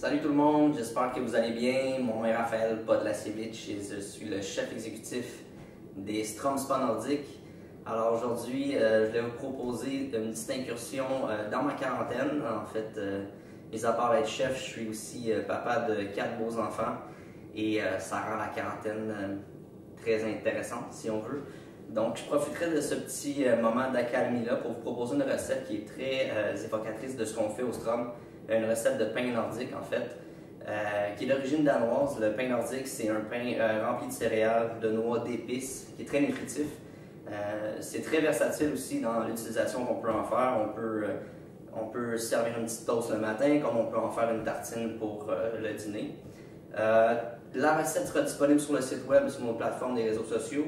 Salut tout le monde, j'espère que vous allez bien. Mon nom est Raphaël Podlasevich et je suis le chef exécutif des Strom Spa Nordiques. Alors aujourd'hui, je vais vous proposer une petite incursion dans ma quarantaine. En fait, mis à part être chef, je suis aussi papa de 4 beaux enfants et ça rend la quarantaine très intéressante si on veut. Donc je profiterai de ce petit moment d'accalmie-là pour vous proposer une recette qui est très évocatrice de ce qu'on fait au Strom. Une recette de pain nordique en fait, qui est d'origine danoise. Le pain nordique, c'est un pain rempli de céréales, de noix, d'épices, qui est très nutritif. C'est très versatile aussi dans l'utilisation qu'on peut en faire. On peut servir une petite toast le matin, comme on peut en faire une tartine pour le dîner. La recette sera disponible sur le site web et sur nos plateformes des réseaux sociaux.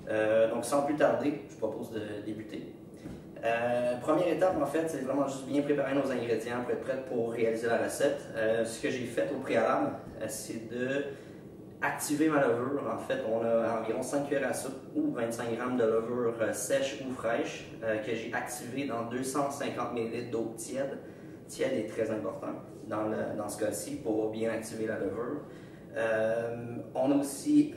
Donc sans plus tarder, je vous propose de débuter. Première étape, en fait, c'est vraiment juste bien préparer nos ingrédients pour être prêts pour réaliser la recette. Ce que j'ai fait au préalable, c'est de activer ma levure. En fait, on a environ 5 cuillères à soupe ou 25 g de levure sèche ou fraîche que j'ai activée dans 250 ml d'eau tiède. Tiède est très important dans ce cas-ci pour bien activer la levure. On a aussi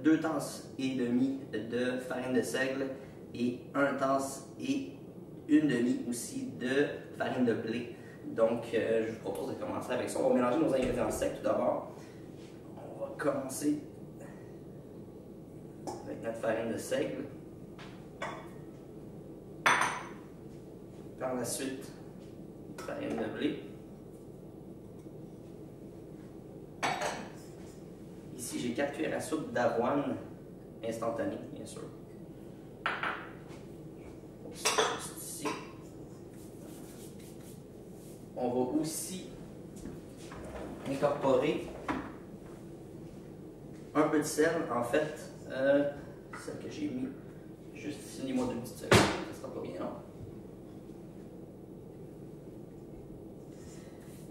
2 tasses et demie de farine de seigle et 1 tasse et 1/2 aussi de farine de blé. Donc, je vous propose de commencer avec ça. On va mélanger nos ingrédients secs tout d'abord. On va commencer avec notre farine de seigle. Par la suite, farine de blé. Ici, j'ai 4 cuillères à soupe d'avoine instantanée, bien sûr. Ici. On va aussi incorporer un peu de sel, en fait, celle que j'ai mis juste ici, dis-moi 2 petites secondes, ça sera pas bien long.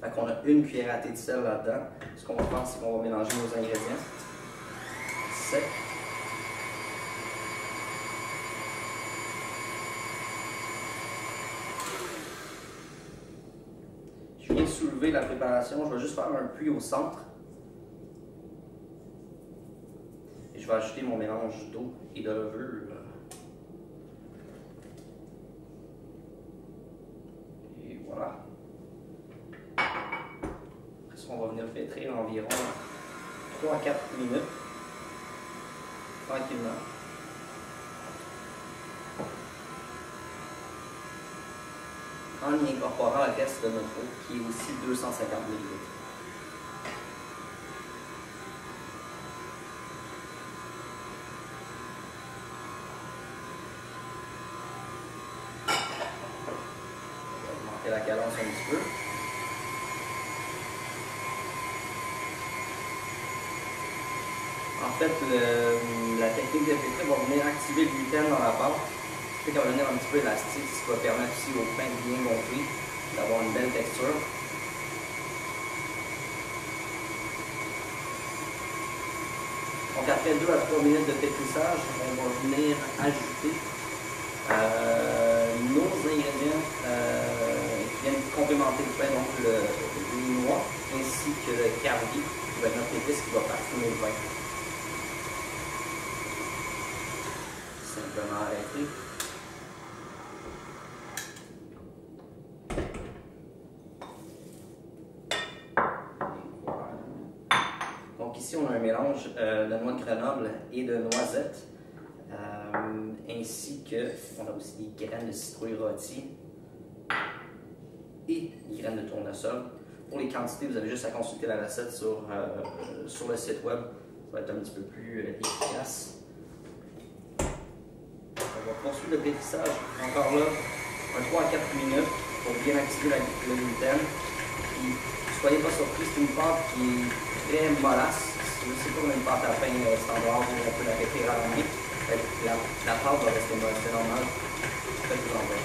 Fait qu'on a 1 cuillère à thé de sel là-dedans. Ce qu'on va faire, c'est qu'on va mélanger nos ingrédients secs. Je viens de soulever la préparation, je vais juste faire un puits au centre. Et je vais ajouter mon mélange d'eau et de levure. Et voilà. Après ça, on va venir pétrir environ 3 à 4 minutes. Tranquillement. En y incorporant le reste de notre eau, qui est aussi 250 ml. On va augmenter la cadence un petit peu. En fait, la technique de pétrir va venir activer le gluten dans la pâte. Qui va devenir un petit peu élastique, ce qui va permettre aussi au pain de bien gonfler, d'avoir une belle texture. Donc après 2 à 3 minutes de pétrissage, on va venir ajouter nos ingrédients qui viennent complémenter le pain, donc les noix ainsi que le carbi, qui va être notre épice qui va parfumer le pain. Simplement arrêter. Donc ici, on a un mélange de noix de Grenoble et de noisettes, ainsi que, on a aussi des graines de citrouille rôties et des graines de tournesol. Pour les quantités, vous avez juste à consulter la recette sur le site web, ça va être un petit peu plus efficace. On va poursuivre le pétrissage, encore là, 3 à 4 minutes pour bien activer le gluten. Puis, soyez pas surpris, c'est une pâte qui est très mollasse. C'est pas une pâte à pain standard où on peut la pétrir à la main. La pâte va rester molle, c'est normal. Faites-vous en faire.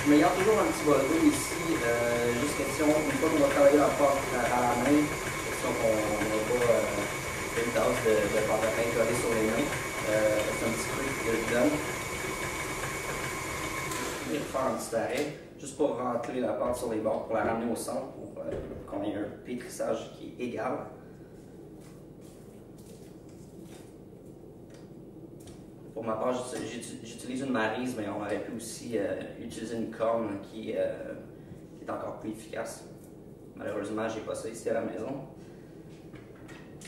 Je me garde toujours un petit bol d'eau ici, juste question, une fois qu'on va travailler la pâte à la main, question qu'on n'ait pas une tasse de pâte à pain collée sur les mains. C'est un petit truc que je donne. faire un petit arrêt, juste pour rentrer la pâte sur les bords, pour la ramener au centre, pour qu'on ait un pétrissage qui est égal. Pour ma part, j'utilise une maryse, mais on aurait pu aussi utiliser une corne qui est encore plus efficace. Malheureusement, j'ai pas ça ici à la maison.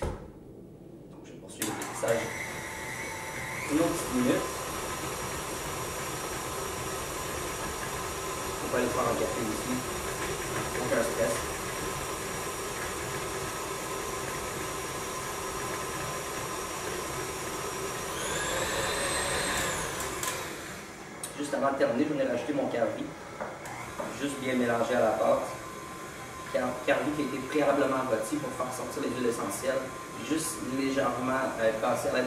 Donc, je vais poursuivre le pétrissage une autre petite minute. On peut aller faire un café ici. Aucun stress. Juste avant de terminer, je venais rajouter mon carvi. Juste bien mélangé à la pâte. Carvi qui a été préalablement rôti pour faire sortir les huiles essentielles. Juste légèrement passer à l'aide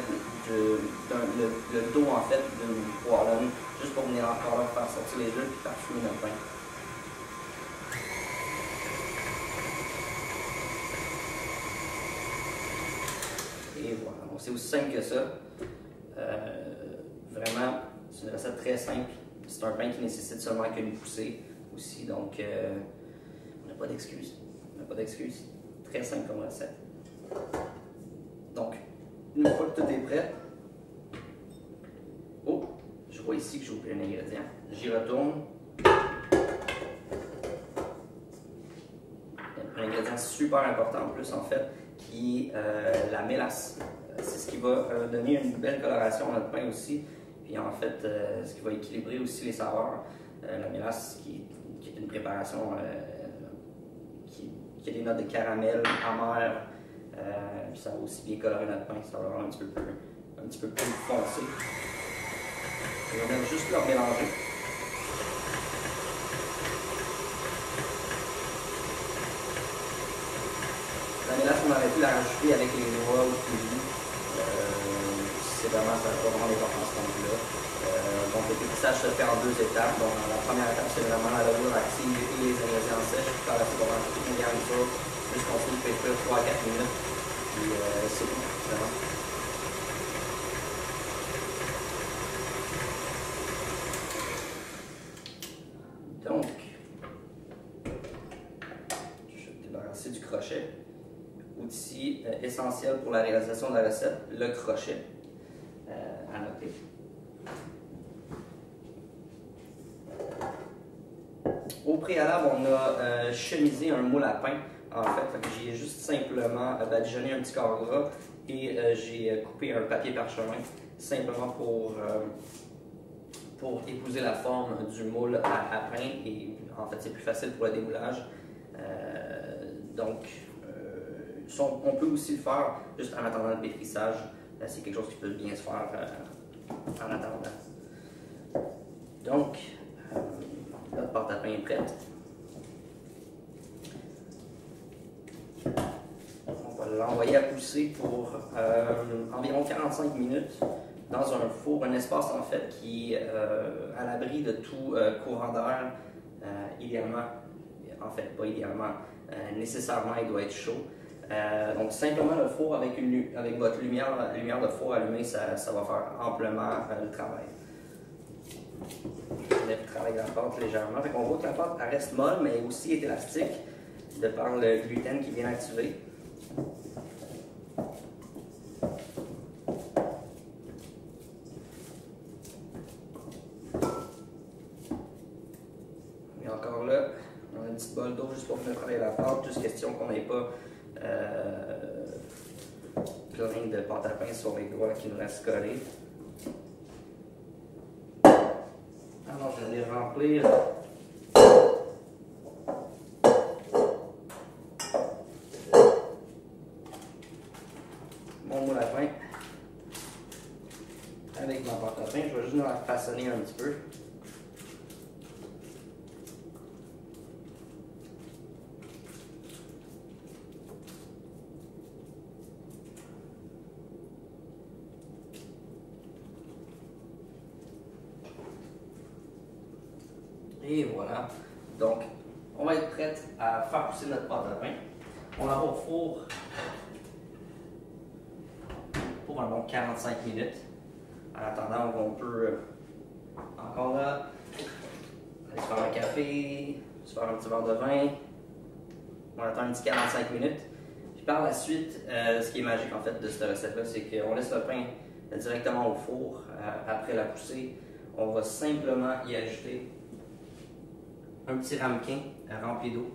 le dos en fait d'une poêlonne, juste pour venir encore là faire sortir les huiles et parfumer notre pain. Et voilà, donc c'est aussi simple que ça. Vraiment, c'est une recette très simple. C'est un pain qui nécessite seulement qu'une poussée aussi, donc on n'a pas d'excuses. On n'a pas d'excuses. Très simple comme recette. Donc, une fois que tout est prêt, oh, je vois ici que j'ai oublié un ingrédient. J'y retourne. Un ingrédient super important en plus, en fait, qui est la mélasse. C'est ce qui va donner une belle coloration à notre pain aussi. Puis en fait, ce qui va équilibrer aussi les saveurs. La mélasse qui est une préparation qui a des notes de caramel amer. Puis ça va aussi bien colorer notre pain, ça va avoir un petit peu plus foncé. On va juste le mélanger. La mélasse, on aurait pu la rajouter avec les noix ou le kiwi. C'est vraiment, ça n'a pas vraiment d'importance ce point-là. Donc le pétrissage se fait en deux étapes. Donc la première étape, c'est vraiment la levure active et les ingrédients sèches. Par la suite, on va rajouter une garniture, juste continuer de pétrir 3 à 4 minutes. Puis c'est tout, vraiment. Donc, je vais me débarrasser du crochet. Outil essentiel pour la réalisation de la recette, le crochet. À noter. Au préalable, on a chemisé un moule à pain. En fait, j'y ai juste simplement badigeonné un petit corps gras et j'ai coupé un papier parchemin simplement pour épouser la forme du moule à pain. Et en fait, c'est plus facile pour le démoulage. Donc, on peut aussi le faire juste en attendant le pétrissage. C'est quelque chose qui peut bien se faire en attendant. Donc, notre pâte à pain est prête. On va l'envoyer à pousser pour environ 45 minutes dans un four, un espace en fait qui est à l'abri de tout courant d'air. Idéalement, en fait pas idéalement, nécessairement il doit être chaud. Donc simplement le four avec votre lumière de four allumée, ça va faire amplement le travail. Je vais travailler la pâte légèrement. On voit que la pâte elle reste molle, mais aussi est élastique de par le gluten qui vient activer. Et encore là, on a une petite bol d'eau juste pour venir travailler la pâte. Juste question qu'on n'ait pas plein de pâte à pain sur les doigts qui nous restent collés. Alors, je vais les remplir. Mon moule à pain avec ma pâte à pain. Je vais juste la façonner un petit peu. Et voilà. Donc, on va être prête à faire pousser notre pâte à pain. On la va au four pour un bon 45 minutes. En attendant, on peut encore là aller se faire un café, se faire un petit verre de vin. On attend un petit 45 minutes. Puis par la suite, ce qui est magique en fait de cette recette-là, c'est qu'on laisse le pain directement au four après la poussée. On va simplement y ajouter un petit ramequin rempli d'eau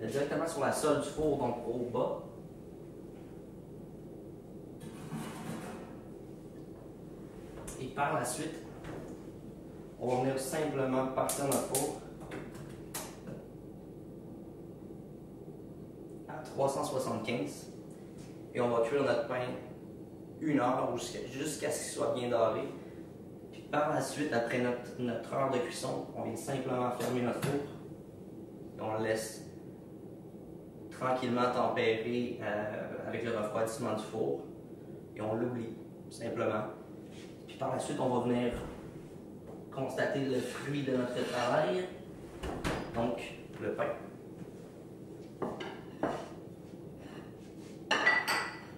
directement sur la sole du four, donc au bas. Et par la suite, on va venir simplement partir notre four à 375 et on va cuire notre pain 1 heure jusqu'à ce qu'il soit bien doré. Puis par la suite, après notre heure de cuisson, on vient simplement fermer notre four et on le laisse tranquillement tempérer avec le refroidissement du four et on l'oublie simplement. Puis par la suite, on va venir constater le fruit de notre travail, donc le pain.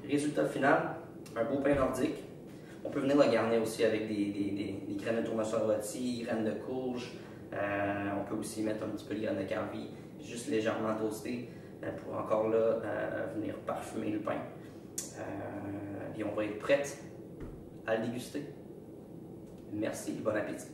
Résultat final, un beau pain nordique. On peut venir le garnir aussi avec des graines de tournesol rôti, graines de courge. On peut aussi mettre un petit peu de graines de carvi, juste légèrement toasté pour encore là venir parfumer le pain. Et on va être prête à le déguster. Merci et bon appétit.